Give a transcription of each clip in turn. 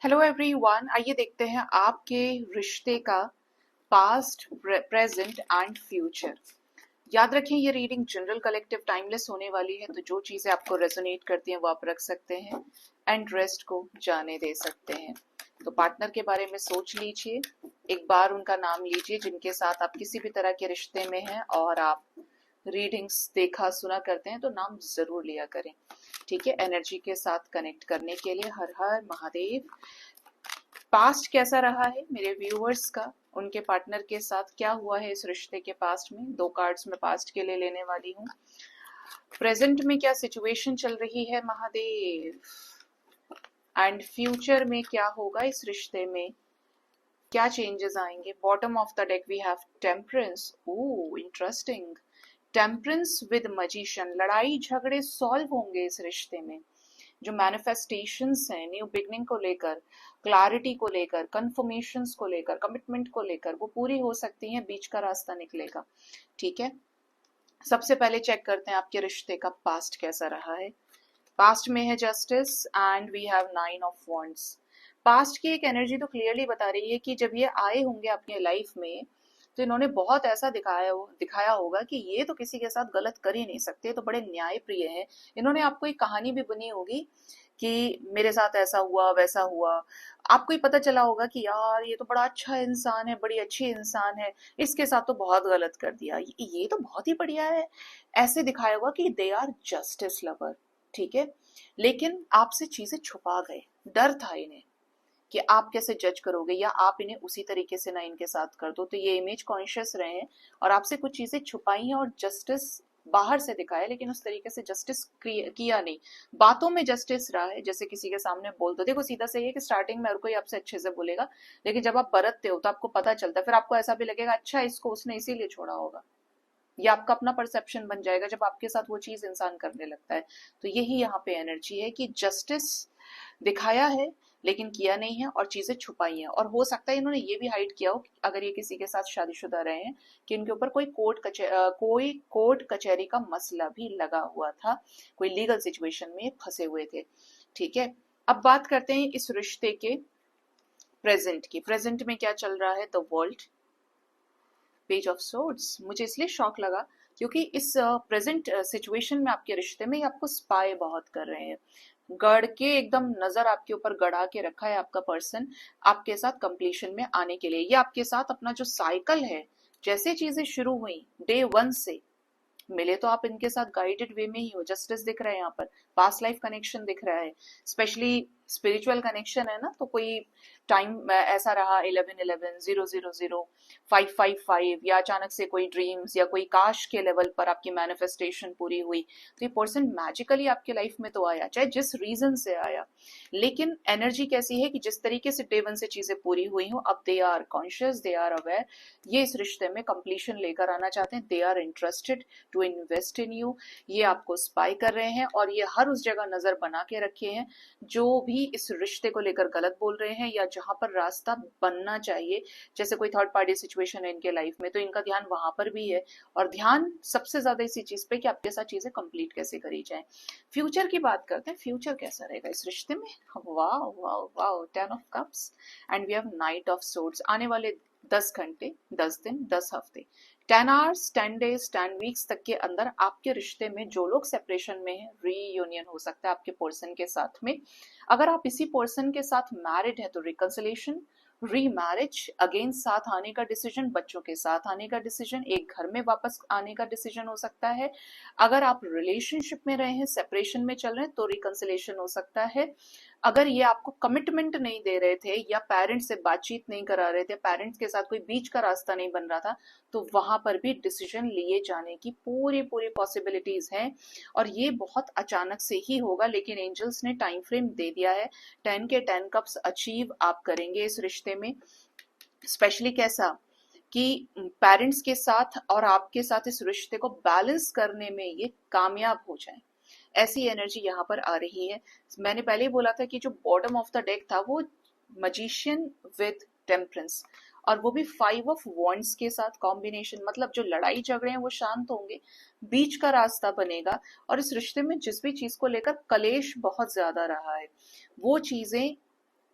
Hello everyone, आइए देखते हैं आपके रिश्ते का पास्ट, प्रेजेंट एंड फ्यूचर। याद रखें, ये रीडिंग जनरल, कलेक्टिव, टाइमलेस होने वाली है, तो जो चीजें आपको रेजोनेट करती हैं वो आप रख सकते हैं एंड रेस्ट को जाने दे सकते हैं। तो पार्टनर के बारे में सोच लीजिए, एक बार उनका नाम लीजिए जिनके साथ आप किसी भी तरह के रिश्ते में हैं और आप रीडिंग्स देखा सुना करते हैं, तो नाम जरूर लिया करें। ठीक है, एनर्जी के साथ कनेक्ट करने के लिए हर हर महादेव। पास्ट कैसा रहा है मेरे व्यूअर्स का, उनके पार्टनर के साथ क्या हुआ है इस रिश्ते के पास्ट में। 2 कार्ड्स मैं पास्ट के लिए लेने वाली हूँ। प्रेजेंट में क्या सिचुएशन चल रही है महादेव, एंड फ्यूचर में क्या होगा इस रिश्ते में, क्या चेंजेस आएंगे। Bottom of the deck we have temperance. Oh interesting, temperance with magician. लड़ाई झगड़े सॉल्व होंगे इस रिश्ते में। जो मैनिफेस्टेशंस हैं न्यू बिगनिंग को लेकर, क्लैरिटी को लेकर, कंफर्मेशंस को लेकर, कमिटमेंट को लेकर, वो पूरी हो सकती हैं, बीच का रास्ता निकलेगा। ठीक है, सबसे पहले चेक करते हैं आपके रिश्ते का पास्ट कैसा रहा है। पास्ट में है justice and we have 9 of wands. Past की एक एनर्जी तो क्लियरली बता रही है कि जब ये आए होंगे अपने लाइफ में तो इन्होंने बहुत ऐसा दिखाया होगा कि ये तो किसी के साथ गलत कर ही नहीं सकते, तो बड़े न्याय प्रिय हैं। इन्होंने आपको एक कहानी भी बुनी होगी कि मेरे साथ ऐसा हुआ वैसा हुआ। आपको ही पता चला होगा कि यार ये तो बड़ा अच्छा इंसान है, बड़ी अच्छी इंसान है, इसके साथ तो बहुत गलत कर दिया, ये तो बहुत ही बढ़िया है। ऐसे दिखाया होगा कि दे आर जस्टिस लवर। ठीक है, लेकिन आपसे चीजें छुपा गए, डर था इन्हें कि आप कैसे जज करोगे या आप इन्हें उसी तरीके से ना इनके साथ कर दो, तो ये इमेज कॉन्शियस रहे हैं और आपसे कुछ चीजें छुपाई हैं और जस्टिस बाहर से दिखाया, लेकिन उस तरीके से जस्टिस किया नहीं। बातों में जस्टिस रहा है, जैसे किसी के सामने बोल दो। देखो सीधा सही है कि स्टार्टिंग में हर कोई आपसे अच्छे से बोलेगा, लेकिन जब आप बरतते हो तो आपको पता चलता है, फिर आपको ऐसा भी लगेगा अच्छा इसको उसने इसीलिए छोड़ा होगा। ये आपका अपना परसेप्शन बन जाएगा जब आपके साथ वो चीज इंसान करने लगता है। तो यही यहाँ पे एनर्जी है कि जस्टिस दिखाया है लेकिन किया नहीं है और चीजें छुपाई हैं। और हो सकता है इन्होंने ये भी हाइड किया हो अगर ये किसी के साथ शादीशुदा रहे हैं कि इनके ऊपर कोई कोर्ट कचहरी का मसला भी लगा हुआ था, कोई लीगल सिचुएशन में फंसे हुए थे। ठीक है, अब बात करते हैं इस रिश्ते के प्रेजेंट की। प्रेजेंट में क्या चल रहा है, the world, page of swords. मुझे इसलिए शॉक लगा क्योंकि इस प्रेजेंट सिचुएशन में आपके रिश्ते में आपको स्पाई बहुत कर रहे हैं। गढ़ के एकदम नजर आपके ऊपर गड़ा के रखा है आपका पर्सन, आपके साथ कंप्लीशन में आने के लिए। ये आपके साथ अपना जो साइकिल है, जैसे चीजें शुरू हुई डे 1 से मिले, तो आप इनके साथ गाइडेड वे में ही हो। जस्टिस दिख रहा है यहाँ पर, पास्ट लाइफ कनेक्शन दिख रहा है, स्पेशली स्पिरिचुअल कनेक्शन है ना, तो कोई टाइम ऐसा रहा 1111 000 555, या अचानक से कोई ड्रीम्स या कोई काश के लेवल पर आपकी मैनिफेस्टेशन पूरी हुई। तो ये पर्सन मैजिकली आपके लाइफ में तो आया, चाहे जिस रीजन से आया, लेकिन एनर्जी कैसी है कि जिस तरीके से डे 1 से चीजें पूरी हुई हो, अब they are conscious, they are aware, ये इस रिश्ते में कंप्लीशन लेकर आना चाहते हैं। They are interested to invest in you. ये आपको स्पाई कर रहे हैं और ये हर उस जगह नजर बना के रखे हैं जो भी इस रिश्ते को लेकर गलत बोल रहे हैं या जहां पर रास्ता बनना चाहिए। जैसे कोई थर्ड पार्टी सिचुएशन है इनके लाइफ में, तो इनका ध्यान वहां पर भी है और ध्यान सबसे ज्यादा इसी चीज पे कि आपके साथ चीजें कंप्लीट कैसे करी जाए। फ्यूचर की बात करते हैं, फ्यूचर कैसा रहेगा इस रिश्ते में। वाह वाह वाह, 10 of cups and we have knight of swords. आने वाले 10 घंटे, 10 दिन, 10 हफ्ते, 10 आवर्स, 10 डेज, 10 वीक्स तक के अंदर आपके रिश्ते में जो लोग सेपरेशन में है, रीयूनियन हो सकता है आपके पर्सन के साथ में। अगर आप इसी पर्सन के साथ मैरिड है तो रिकंसिलेशन, रीमैरिज, अगेन साथ आने का डिसीजन, बच्चों के साथ आने का डिसीजन, एक घर में वापस आने का डिसीजन हो सकता है। अगर आप रिलेशनशिप में रहे हैं, सेपरेशन में चल रहे हैं, तो रिकंसिलेशन हो सकता है। अगर ये आपको कमिटमेंट नहीं दे रहे थे या पेरेंट्स से बातचीत नहीं करा रहे थे, पेरेंट्स के साथ कोई बीच का रास्ता नहीं बन रहा था, तो वहां पर भी डिसीजन लिए जाने की पूरी पूरी पॉसिबिलिटीज हैं। और ये बहुत अचानक से ही होगा, लेकिन एंजल्स ने टाइम फ्रेम दे दिया है। 10 के 10 कप्स अचीव आप करेंगे इस रिश्ते में। स्पेशली कैसा कि पेरेंट्स के साथ और आपके साथ इस रिश्ते को बैलेंस करने में ये कामयाब हो जाए, ऐसी एनर्जी यहाँ पर आ रही है। मैंने पहले ही बोला था कि जो बॉटम ऑफ द डेक था वो मजिशियन विद टेम्परेंस, और वो भी 5 ऑफ वॉन्ड्स के साथ कॉम्बिनेशन। मतलब जो लड़ाई झगड़े हैं वो शांत होंगे, बीच का रास्ता बनेगा। और इस रिश्ते में जिस भी चीज को लेकर कलेश बहुत ज्यादा रहा है, वो चीजें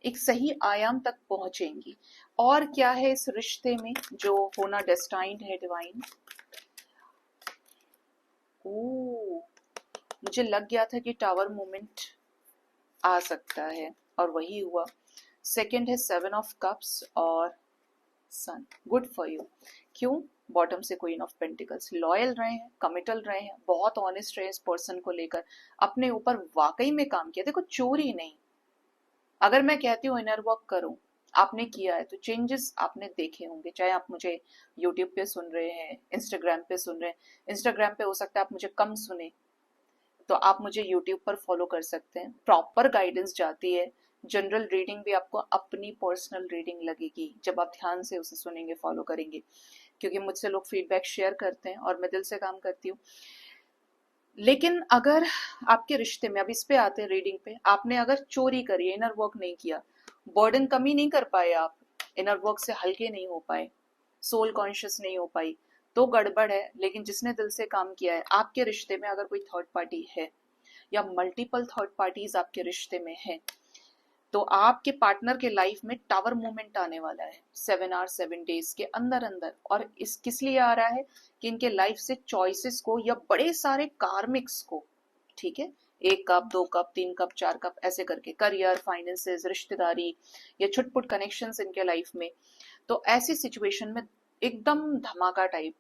एक सही आयाम तक पहुंचेंगी। और क्या है इस रिश्ते में जो होना डेस्टाइंड है डिवाइन? ओ, मुझे लग गया था कि टावर मोमेंट आ सकता है और वही हुआ। सेकंड है 7 ऑफ कप्स और सन। Good for you. क्यों? बॉटम से क्वीन ऑफ पेंटिकल्स। लॉयल रहे हैं, कमिटल रहे हैं, बहुत ऑनेस्ट रहे इस पर्सन को लेकर, अपने ऊपर वाकई में काम किया। देखो, चोरी नहीं। अगर मैं कहती हूँ इनर वर्क करो, आपने किया है तो चेंजेस आपने देखे होंगे। चाहे आप मुझे यूट्यूब पे सुन रहे हैं, इंस्टाग्राम पे सुन रहे हैं। इंस्टाग्राम पे हो सकता है आप मुझे कम सुने, तो आप मुझे यूट्यूब पर फॉलो कर सकते हैं। प्रॉपर गाइडेंस जाती है। जनरल रीडिंग भी आपको अपनी पर्सनल रीडिंग लगेगी जब आप ध्यान से उसे सुनेंगे, फॉलो करेंगे, क्योंकि मुझसे लोग फीडबैक शेयर करते हैं और मैं दिल से काम करती हूँ। लेकिन अगर आपके रिश्ते में, अब इस पे आते हैं रीडिंग पे, आपने अगर चोरी करी, इनर वर्क नहीं किया, बर्डन कमी नहीं कर पाए, आप इनर वर्क से हल्के नहीं हो पाए, सोल कॉन्शियस नहीं हो पाई, तो गड़बड़ है। लेकिन जिसने दिल से काम किया है, आपके रिश्ते में अगर कोई थर्ड पार्टी है या मल्टीपल थर्ड पार्टीज आपके रिश्ते में है, तो आपके पार्टनर के लाइफ में टावर मूवमेंट आने वाला है 7 आवर 7 डेज के अंदर अंदर। और इस किस लिए आ रहा है कि इनके लाइफ से चॉइसेस को या बड़े सारे कार्मिक्स को, ठीक है, 1 कप 2 कप 3 कप 4 कप ऐसे करके, करियर, फाइनेंसेस, रिश्तेदारी या छुटपुट कनेक्शंस इनके लाइफ में, तो ऐसी सिचुएशन में एकदम धमाका टाइप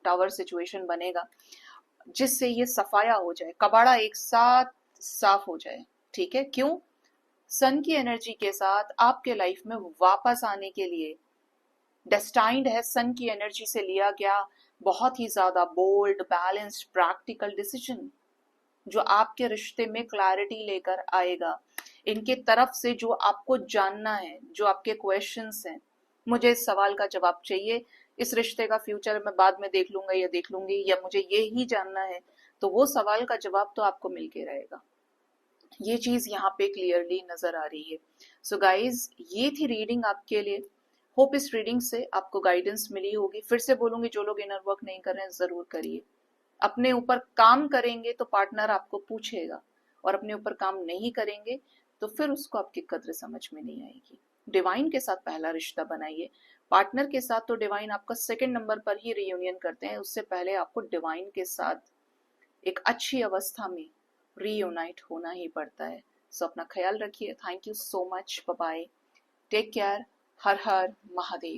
टावर सिचुएशन बनेगा, जिससे ये सफाया हो जाए, कबाड़ा एक साथ साफ हो जाए। ठीक है? क्यों? सन की एनर्जी के साथ आपके लाइफ में वापस आने के लिए डेस्टाइंड है। सन की एनर्जी से लिया गया बहुत ही ज्यादा बोल्ड, बैलेंस्ड, प्रैक्टिकल डिसीजन जो आपके रिश्ते में क्लैरिटी लेकर आएगा। इनके तरफ से जो आपको जानना है, जो आपके क्वेश्चंस हैं, मुझे इस सवाल का जवाब चाहिए, इस रिश्ते का फ्यूचर मैं बाद में देख लूंगा या देख लूंगी, या मुझे ये ही जानना है, तो वो सवाल का जवाब तो आपको मिलके रहेगा। ये चीज यहाँ पे क्लियरली नजर आ रही है। सो गाइज, ये थी रीडिंग आपके लिए। होप इस रीडिंग से आपको गाइडेंस मिली होगी। फिर से बोलूंगी, जो लोग इनर वर्क नहीं कर रहे हैं जरूर करिए। अपने ऊपर काम करेंगे तो पार्टनर आपको पूछेगा, और अपने ऊपर काम नहीं करेंगे तो फिर उसको आपकी कद्र समझ में नहीं आएगी। डिवाइन के साथ पहला रिश्ता बनाइए। पार्टनर के साथ तो डिवाइन आपका सेकंड नंबर पर ही रियूनियन करते हैं, उससे पहले आपको डिवाइन के साथ एक अच्छी अवस्था में रीयूनाइट होना ही पड़ता है। सो अपना ख्याल रखिए। Thank you so much. Bye bye. Take care. हर हर महादेव।